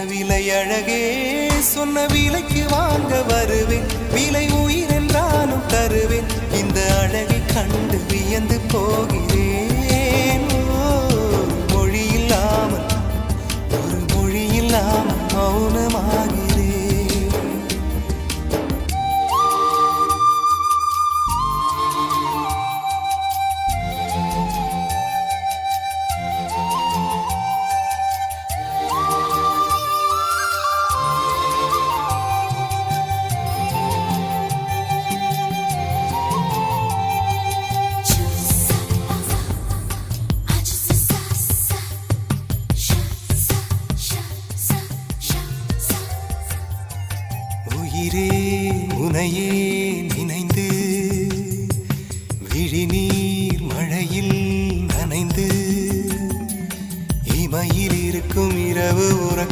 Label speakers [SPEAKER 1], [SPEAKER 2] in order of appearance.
[SPEAKER 1] விலை அழகே சொன்ன விலைக்கு வாங்க வருவேன். விலை உயிர் என்றாலும் தருவேன். இந்த அழகை கண்டு வியந்து போகிறேன். மொழி இல்லாமல் ஒரு மொழி இல்லாமல் மௌனமாகிறேன். உயிரே உனையே நினைந்து விழிநீர் மழையில் நனைந்து இமையில் இருக்கும் இரவு உறக்க